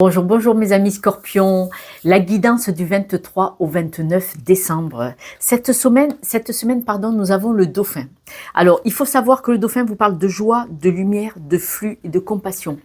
Bonjour, bonjour mes amis scorpions. La guidance du 23 au 29 décembre. Cette semaine, pardon, nous avons le dauphin. Alors, il faut savoir que le dauphin vous parle de joie, de lumière, de flux et de compassion.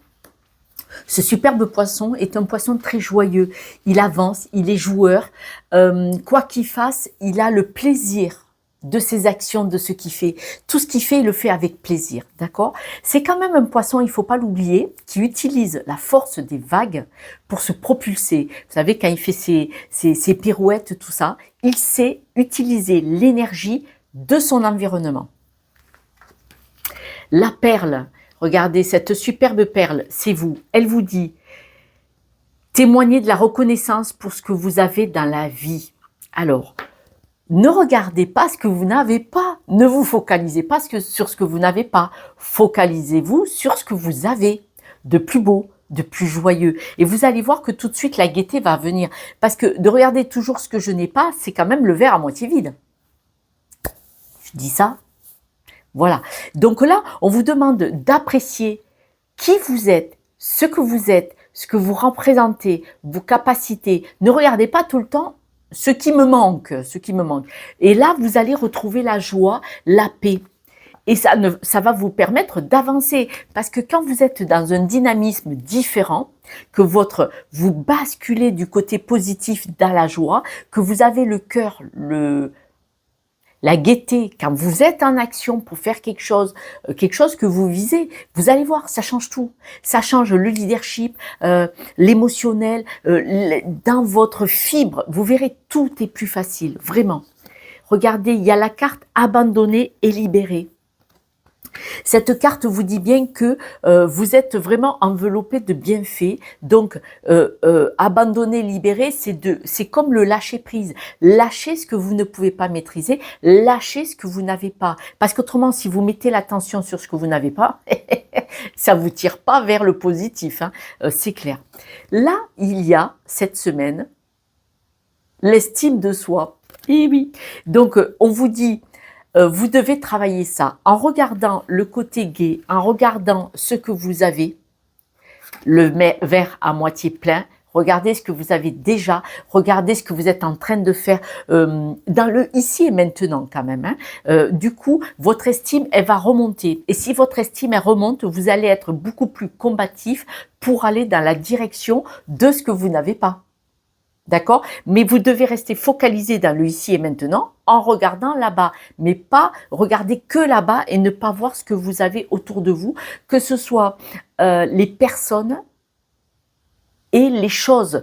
Ce superbe poisson est un poisson très joyeux. Il avance, il est joueur. Quoi qu'il fasse, il a le plaisir de ses actions, de ce qu'il fait. Tout ce qu'il fait, il le fait avec plaisir, d'accord? C'est quand même un poisson, il ne faut pas l'oublier, qui utilise la force des vagues pour se propulser. Vous savez, quand il fait ses pirouettes, tout ça, il sait utiliser l'énergie de son environnement. La perle, regardez cette superbe perle, c'est vous. Elle vous dit, témoignez de la reconnaissance pour ce que vous avez dans la vie. Alors, ne regardez pas ce que vous n'avez pas. Ne vous focalisez pas sur ce que vous n'avez pas. Focalisez-vous sur ce que vous avez de plus beau, de plus joyeux. Et vous allez voir que tout de suite, la gaieté va venir. Parce que de regarder toujours ce que je n'ai pas, c'est quand même le verre à moitié vide. Je dis ça. Voilà. Donc là, on vous demande d'apprécier qui vous êtes, ce que vous représentez, vos capacités. Ne regardez pas tout le temps ce qui me manque. Et là, vous allez retrouver la joie, la paix. Et ça va vous permettre d'avancer. Parce que quand vous êtes dans un dynamisme différent, que vous basculez du côté positif dans la joie, que vous avez le cœur, la gaieté, quand vous êtes en action pour faire quelque chose que vous visez, vous allez voir, ça change tout. Ça change le leadership, l'émotionnel, dans votre fibre. Vous verrez, tout est plus facile, vraiment. Regardez, il y a la carte abandonner et libérer. Cette carte vous dit bien que vous êtes vraiment enveloppé de bienfaits. Donc, abandonner, libérer, c'est comme le lâcher prise. Lâcher ce que vous ne pouvez pas maîtriser, lâcher ce que vous n'avez pas. Parce qu'autrement, si vous mettez l'attention sur ce que vous n'avez pas, ça vous tire pas vers le positif, hein, c'est clair. Là, il y a cette semaine l'estime de soi. Et oui. Donc, on vous dit, vous devez travailler ça en regardant le côté gai, en regardant ce que vous avez, le verre à moitié plein. Regardez ce que vous avez déjà, regardez ce que vous êtes en train de faire dans le ici et maintenant quand même. Hein. Du coup, votre estime, elle va remonter. Et si votre estime, elle remonte, vous allez être beaucoup plus combatif pour aller dans la direction de ce que vous n'avez pas. D'accord? Mais vous devez rester focalisé dans le ici et maintenant en regardant là-bas. Mais pas regarder que là-bas et ne pas voir ce que vous avez autour de vous, que ce soit les personnes et les choses.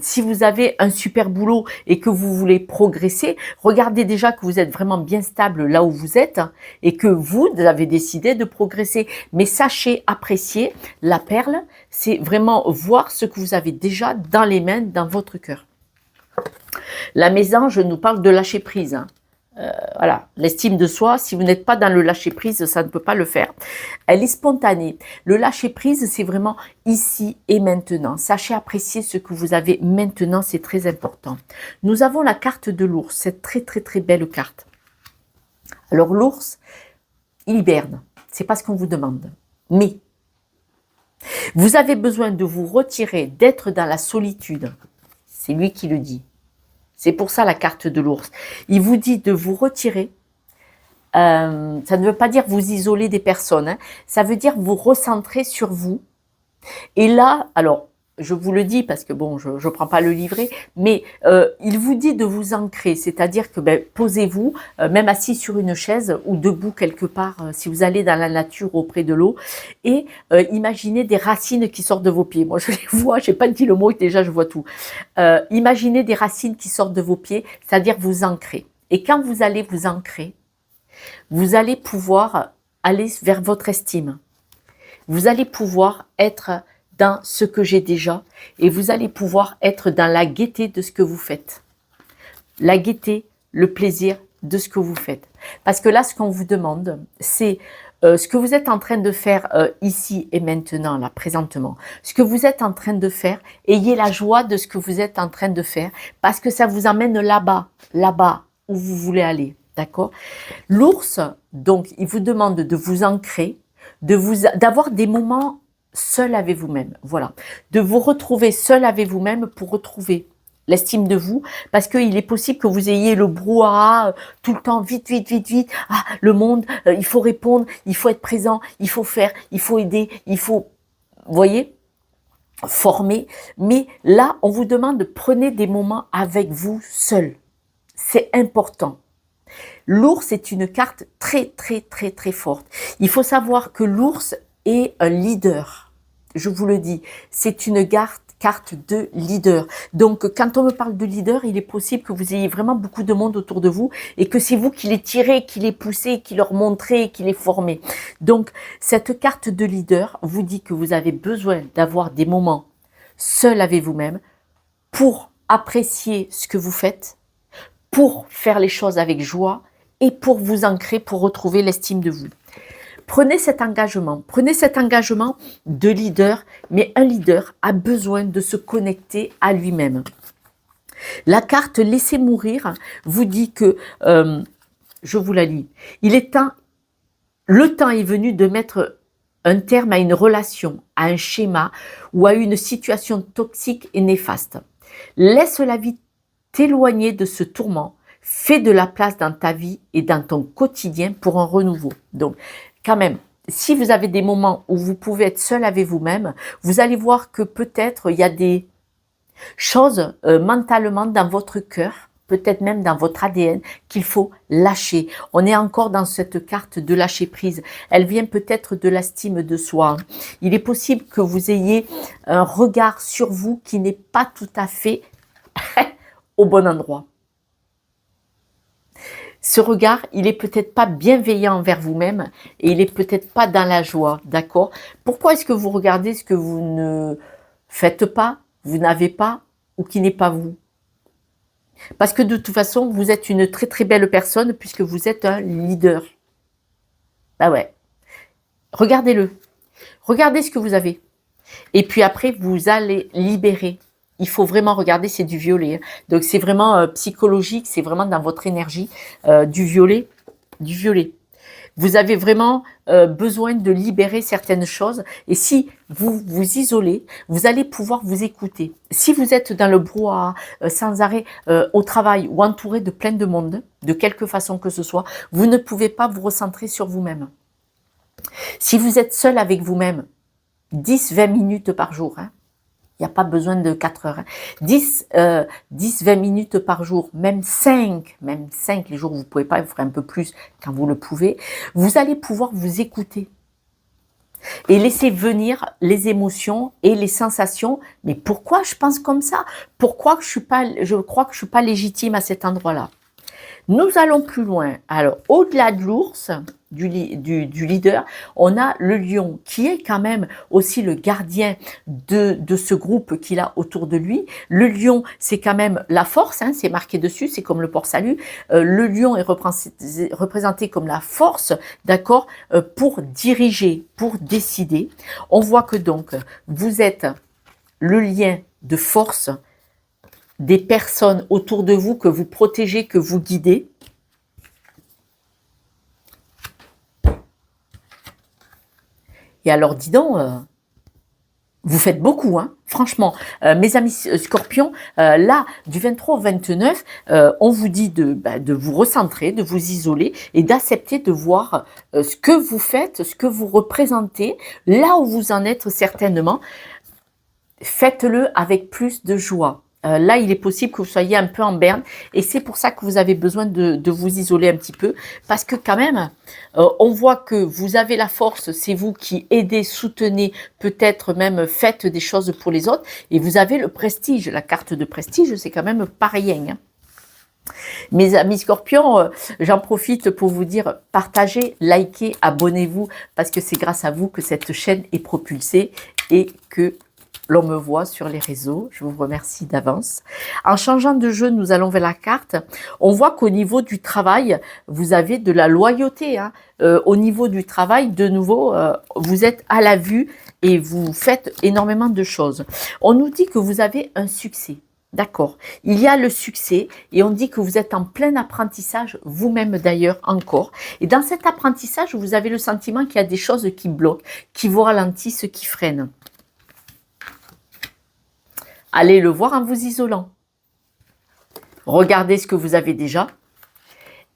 Si vous avez un super boulot et que vous voulez progresser, regardez déjà que vous êtes vraiment bien stable là où vous êtes et que vous avez décidé de progresser. Mais sachez apprécier la perle, c'est vraiment voir ce que vous avez déjà dans les mains, dans votre cœur. La mésange nous parle de lâcher prise. Hein. Voilà, l'estime de soi, si vous n'êtes pas dans le lâcher prise, ça ne peut pas le faire. Elle est spontanée. Le lâcher prise, c'est vraiment ici et maintenant. Sachez apprécier ce que vous avez maintenant, c'est très important. Nous avons la carte de l'ours, cette très très très belle carte. Alors l'ours, il hiberne, c'est pas ce qu'on vous demande. Mais vous avez besoin de vous retirer, d'être dans la solitude. C'est lui qui le dit. C'est pour ça la carte de l'ours. Il vous dit de vous retirer. Ça ne veut pas dire vous isoler des personnes. Hein. Ça veut dire vous recentrer sur vous. Et là, alors, je vous le dis parce que bon, je ne prends pas le livret, mais il vous dit de vous ancrer. C'est-à-dire que posez-vous, même assis sur une chaise ou debout quelque part, si vous allez dans la nature auprès de l'eau, et imaginez des racines qui sortent de vos pieds. Moi, je les vois, je n'ai pas dit le mot, déjà je vois tout. Imaginez des racines qui sortent de vos pieds, c'est-à-dire vous ancrer. Et quand vous allez vous ancrer, vous allez pouvoir aller vers votre estime. Vous allez pouvoir être dans ce que j'ai déjà et vous allez pouvoir être dans la gaieté de ce que vous faites. La gaieté, le plaisir de ce que vous faites. Parce que là, ce qu'on vous demande, c'est ce que vous êtes en train de faire ici et maintenant, là, présentement. Ce que vous êtes en train de faire, ayez la joie de ce que vous êtes en train de faire parce que ça vous amène là-bas où vous voulez aller. D'accord? L'ours, donc, il vous demande de vous ancrer, d'avoir des moments seul avec vous-même. Voilà. De vous retrouver seul avec vous-même pour retrouver l'estime de vous, parce qu'il est possible que vous ayez le brouhaha tout le temps, vite, vite, vite, vite. Ah, le monde, il faut répondre, il faut être présent, il faut faire, il faut aider, il faut, vous voyez, former. Mais là, on vous demande de prendre des moments avec vous seul. C'est important. L'ours est une carte très, très, très, très forte. Il faut savoir que l'ours est un leader. Je vous le dis, c'est une carte de leader. Donc, quand on me parle de leader, il est possible que vous ayez vraiment beaucoup de monde autour de vous et que c'est vous qui les tirez, qui les poussez, qui leur montrez, qui les formez. Donc, cette carte de leader vous dit que vous avez besoin d'avoir des moments seuls avec vous-même pour apprécier ce que vous faites, pour faire les choses avec joie et pour vous ancrer, pour retrouver l'estime de vous. Prenez cet engagement de leader, mais un leader a besoin de se connecter à lui-même. La carte Laissez mourir vous dit que, je vous la lis, le temps est venu de mettre un terme à une relation, à un schéma ou à une situation toxique et néfaste. Laisse la vie t'éloigner de ce tourment, fais de la place dans ta vie et dans ton quotidien pour un renouveau. Donc, quand même, si vous avez des moments où vous pouvez être seul avec vous-même, vous allez voir que peut-être il y a des choses mentalement dans votre cœur, peut-être même dans votre ADN, qu'il faut lâcher. On est encore dans cette carte de lâcher prise. Elle vient peut-être de l'estime de soi. Il est possible que vous ayez un regard sur vous qui n'est pas tout à fait au bon endroit. Ce regard, il est peut-être pas bienveillant envers vous-même et il est peut-être pas dans la joie, d'accord? Pourquoi est-ce que vous regardez ce que vous ne faites pas, vous n'avez pas ou qui n'est pas vous? Parce que de toute façon, vous êtes une très très belle personne puisque vous êtes un leader. Bah ouais. Regardez-le. Regardez ce que vous avez. Et puis après, vous allez libérer. Il faut vraiment regarder, c'est du violet. Hein. Donc c'est vraiment psychologique, c'est vraiment dans votre énergie du violet. Du violet. Vous avez vraiment besoin de libérer certaines choses. Et si vous vous isolez, vous allez pouvoir vous écouter. Si vous êtes dans le brouhaha, sans arrêt, au travail ou entouré de plein de monde, de quelque façon que ce soit, vous ne pouvez pas vous recentrer sur vous-même. Si vous êtes seul avec vous-même, 10-20 minutes par jour, hein, il n'y a pas besoin de 4 heures. Hein. 10-20 minutes par jour, même 5 les jours où vous ne pouvez pas, vous ferez un peu plus quand vous le pouvez. Vous allez pouvoir vous écouter et laisser venir les émotions et les sensations. Mais pourquoi je pense comme ça? Pourquoi je crois que je ne suis pas légitime à cet endroit-là? Nous allons plus loin. Alors, au-delà de l'ours, du leader, on a le lion qui est quand même aussi le gardien de ce groupe qu'il a autour de lui. Le lion, c'est quand même la force, hein, c'est marqué dessus, c'est comme le port-salut. Le lion est représenté comme la force, d'accord, pour diriger, pour décider. On voit que donc, vous êtes le lien de force des personnes autour de vous que vous protégez, que vous guidez. Et alors, dis donc, vous faites beaucoup, hein, franchement. Mes amis scorpions, là, du 23 au 29, on vous dit de vous recentrer, de vous isoler et d'accepter de voir ce que vous faites, ce que vous représentez, là où vous en êtes certainement. Faites-le avec plus de joie. Là, il est possible que vous soyez un peu en berne et c'est pour ça que vous avez besoin de vous isoler un petit peu parce que quand même, on voit que vous avez la force, c'est vous qui aidez, soutenez, peut-être même faites des choses pour les autres et vous avez le prestige. La carte de prestige, c'est quand même pas rien. Hein. Mes amis scorpions, j'en profite pour vous dire partagez, likez, abonnez-vous parce que c'est grâce à vous que cette chaîne est propulsée et que l'on me voit sur les réseaux, je vous remercie d'avance. En changeant de jeu, nous allons vers la carte. On voit qu'au niveau du travail, vous avez de la loyauté. Hein. Au niveau du travail, de nouveau, vous êtes à la vue et vous faites énormément de choses. On nous dit que vous avez un succès. D'accord. Il y a le succès et on dit que vous êtes en plein apprentissage, vous-même d'ailleurs encore. Et dans cet apprentissage, vous avez le sentiment qu'il y a des choses qui bloquent, qui vous ralentissent, qui freinent. Allez le voir en vous isolant. Regardez ce que vous avez déjà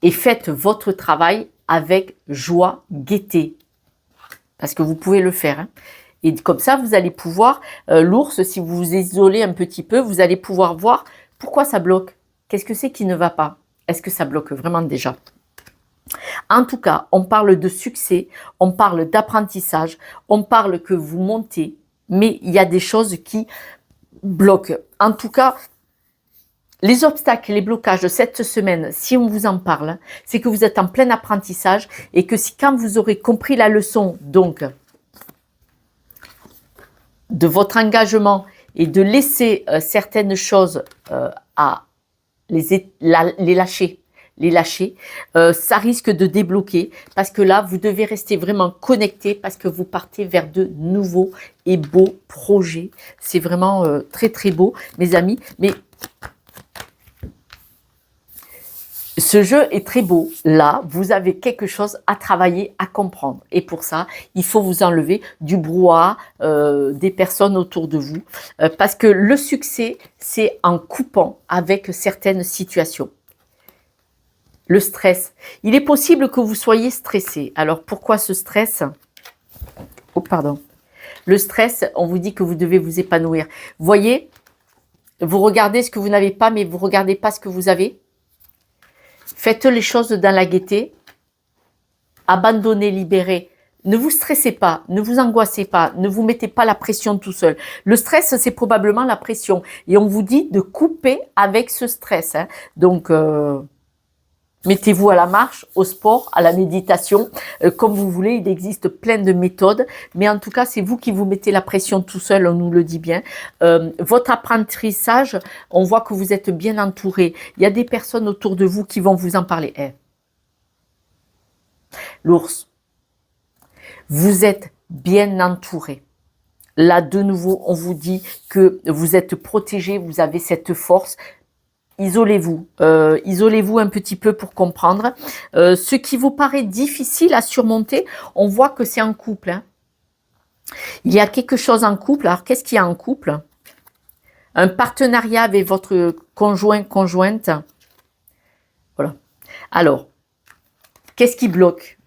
et faites votre travail avec joie, gaieté. Parce que vous pouvez le faire. Hein. Et comme ça, vous allez pouvoir, l'ours, si vous vous isolez un petit peu, vous allez pouvoir voir pourquoi ça bloque. Qu'est-ce que c'est qui ne va pas? Est-ce que ça bloque vraiment déjà? En tout cas, on parle de succès, on parle d'apprentissage, on parle que vous montez, mais il y a des choses qui bloquent. En tout cas, les obstacles et les blocages de cette semaine, si on vous en parle, c'est que vous êtes en plein apprentissage et que si quand vous aurez compris la leçon, donc, de votre engagement et de laisser certaines choses à les lâcher, ça risque de débloquer parce que là, vous devez rester vraiment connecté parce que vous partez vers de nouveaux et beaux projets. C'est vraiment très très beau, mes amis. Mais ce jeu est très beau. Là, vous avez quelque chose à travailler, à comprendre. Et pour ça, il faut vous enlever du brouhaha des personnes autour de vous. Parce que le succès, c'est en coupant avec certaines situations. Le stress. Il est possible que vous soyez stressé. Alors, pourquoi ce stress? Oh, pardon. Le stress, on vous dit que vous devez vous épanouir. Vous voyez, vous regardez ce que vous n'avez pas, mais vous ne regardez pas ce que vous avez. Faites les choses dans la gaieté, abandonnez, libérez. Ne vous stressez pas, ne vous angoissez pas, ne vous mettez pas la pression tout seul. Le stress, c'est probablement la pression. Et on vous dit de couper avec ce stress. Hein. Donc, mettez-vous à la marche, au sport, à la méditation, comme vous voulez. Il existe plein de méthodes. Mais en tout cas, c'est vous qui vous mettez la pression tout seul, on nous le dit bien. Votre apprentissage, on voit que vous êtes bien entouré. Il y a des personnes autour de vous qui vont vous en parler. Hey. L'ours, vous êtes bien entouré. Là, de nouveau, on vous dit que vous êtes protégé, vous avez cette force. Isolez-vous, isolez-vous un petit peu pour comprendre. Ce qui vous paraît difficile à surmonter, on voit que c'est en couple. Hein. Il y a quelque chose en couple. Alors, qu'est-ce qu'il y a en couple? Un partenariat avec votre conjoint, conjointe. Voilà. Alors, qu'est-ce qui bloque?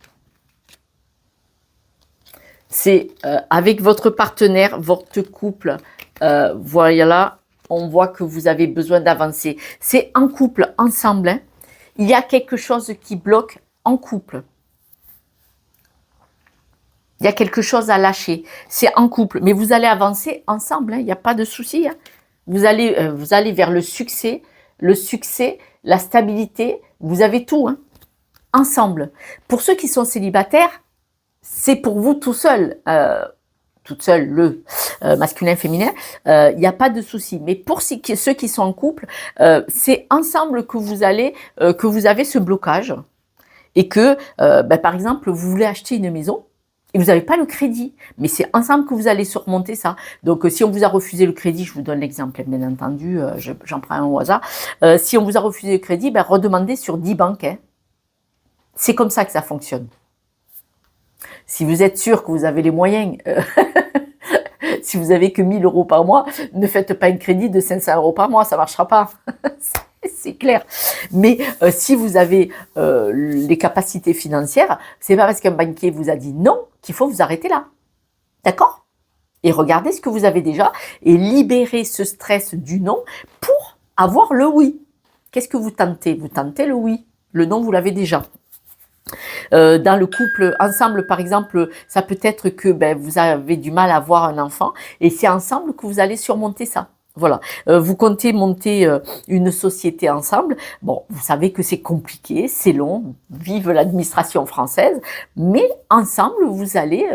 C'est avec votre partenaire, votre couple. Voilà. On voit que vous avez besoin d'avancer. C'est en couple, ensemble. Hein. Il y a quelque chose qui bloque en couple. Il y a quelque chose à lâcher. C'est en couple. Mais vous allez avancer ensemble. Hein. Il n'y a pas de souci. Hein. Vous allez vers le succès, la stabilité. Vous avez tout. Hein. Ensemble. Pour ceux qui sont célibataires, c'est pour vous tout seul. Toute seule, le masculin, féminin, il n'y a pas de souci. Mais pour ceux qui sont en couple, c'est ensemble que vous avez ce blocage et que, par exemple, vous voulez acheter une maison et vous n'avez pas le crédit. Mais c'est ensemble que vous allez surmonter ça. Donc, si on vous a refusé le crédit, je vous donne l'exemple, bien entendu, j'en prends un au hasard. Si on vous a refusé le crédit, redemandez sur 10 banques. Hein. C'est comme ça que ça fonctionne. Si vous êtes sûr que vous avez les moyens, si vous avez que 1 000 € par mois, ne faites pas un crédit de 500 € par mois, ça ne marchera pas. C'est clair. Mais si vous avez les capacités financières, c'est pas parce qu'un banquier vous a dit non qu'il faut vous arrêter là. D'accord? Et regardez ce que vous avez déjà et libérez ce stress du non pour avoir le oui. Qu'est-ce que vous tentez? Vous tentez le oui. Le non, vous l'avez déjà. Dans le couple, ensemble par exemple, ça peut être que vous avez du mal à avoir un enfant et c'est ensemble que vous allez surmonter ça. Voilà, vous comptez monter une société ensemble. Bon, vous savez que c'est compliqué, c'est long, vive l'administration française, mais ensemble vous allez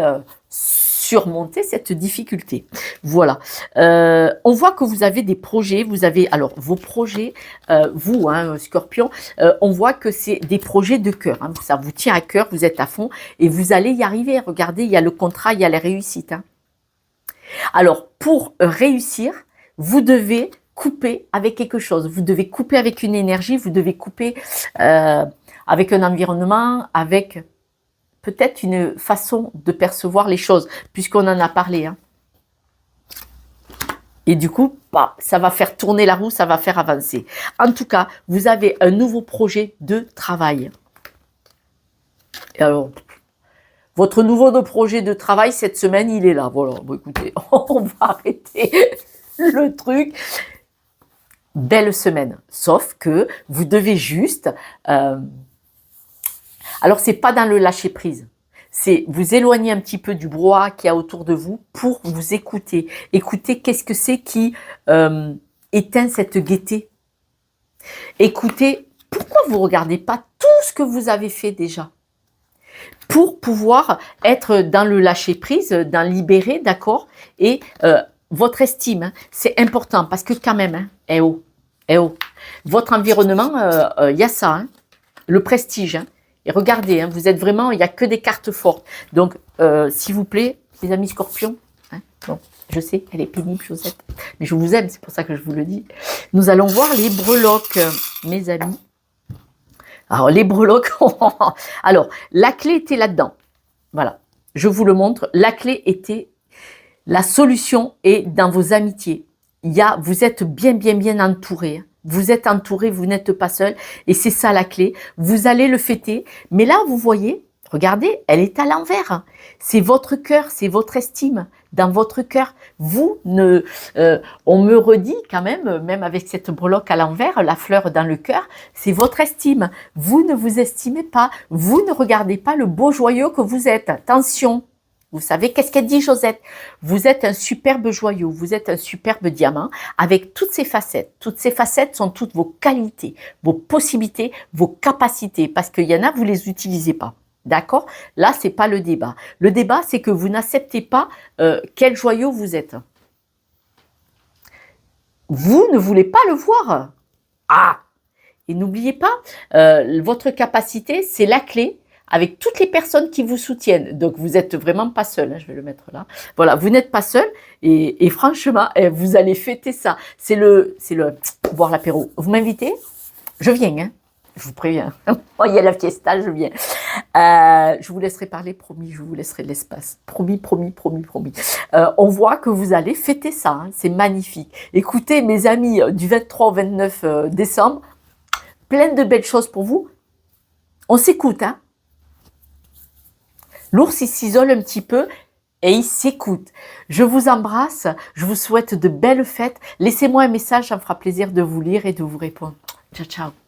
surmonter cette difficulté. Voilà, on voit que vous avez des projets, vous avez alors vos projets, vous, hein, Scorpion, on voit que c'est des projets de cœur, hein, ça vous tient à cœur, vous êtes à fond et vous allez y arriver. Regardez, il y a le contrat, il y a la réussite. Hein. Alors, pour réussir, vous devez couper avec quelque chose. Vous devez couper avec une énergie, vous devez couper avec un environnement, avec peut-être une façon de percevoir les choses, puisqu'on en a parlé. Hein. Et du coup, bah, ça va faire tourner la roue, ça va faire avancer. En tout cas, vous avez un nouveau projet de travail. Et alors, votre nouveau projet de travail, cette semaine, il est là. Voilà, bon, écoutez, on va arrêter le truc. Belle semaine. Sauf que vous devez juste... alors, c'est pas dans le lâcher-prise. C'est vous éloigner un petit peu du brouhaha qu'il y a autour de vous pour vous écouter. Écoutez qu'est-ce que c'est qui éteint cette gaieté. Écoutez, pourquoi vous ne regardez pas tout ce que vous avez fait déjà pour pouvoir être dans le lâcher-prise, dans le libérer, d'accord. Et votre estime, hein, c'est important parce que quand même, hein, eh oh, votre environnement, il y a ça, hein, le prestige. Hein, et regardez, hein, vous êtes vraiment, il n'y a que des cartes fortes. Donc, s'il vous plaît, les amis scorpions, hein, bon, je sais, elle est pénible, Josette, mais je vous aime, c'est pour ça que je vous le dis. Nous allons voir les breloques, mes amis. Alors, les breloques, alors, la clé était là-dedans. Voilà, je vous le montre. La clé était, la solution est dans vos amitiés. Vous êtes bien entouré. Vous êtes entouré, vous n'êtes pas seul. Et c'est ça la clé. Vous allez le fêter. Mais là, vous voyez, regardez, elle est à l'envers. C'est votre cœur, c'est votre estime. Dans votre cœur, on me redit quand même avec cette breloque à l'envers, la fleur dans le cœur, c'est votre estime. Vous ne vous estimez pas. Vous ne regardez pas le beau joyau que vous êtes. Attention. Vous savez, qu'est-ce qu'elle dit, Josette? Vous êtes un superbe joyau, vous êtes un superbe diamant avec toutes ces facettes. Toutes ces facettes sont toutes vos qualités, vos possibilités, vos capacités. Parce qu'il y en a, vous ne les utilisez pas. D'accord? Là, c'est pas le débat. Le débat, c'est que vous n'acceptez pas quel joyau vous êtes. Vous ne voulez pas le voir. Ah! Et n'oubliez pas, votre capacité, c'est la clé avec toutes les personnes qui vous soutiennent. Donc, vous n'êtes vraiment pas seul. Hein, je vais le mettre là. Voilà, vous n'êtes pas seul. Et franchement, vous allez fêter ça. C'est le boire l'apéro. Vous m'invitez? Je viens, hein. Je vous préviens. Oh, il y a la fiesta, je viens. Je vous laisserai parler, promis. Je vous laisserai l'espace. Promis. On voit que vous allez fêter ça. Hein, c'est magnifique. Écoutez, mes amis, du 23 au 29 décembre, plein de belles choses pour vous. On s'écoute, hein. L'ours, il s'isole un petit peu et il s'écoute. Je vous embrasse, je vous souhaite de belles fêtes. Laissez-moi un message, ça me fera plaisir de vous lire et de vous répondre. Ciao, ciao.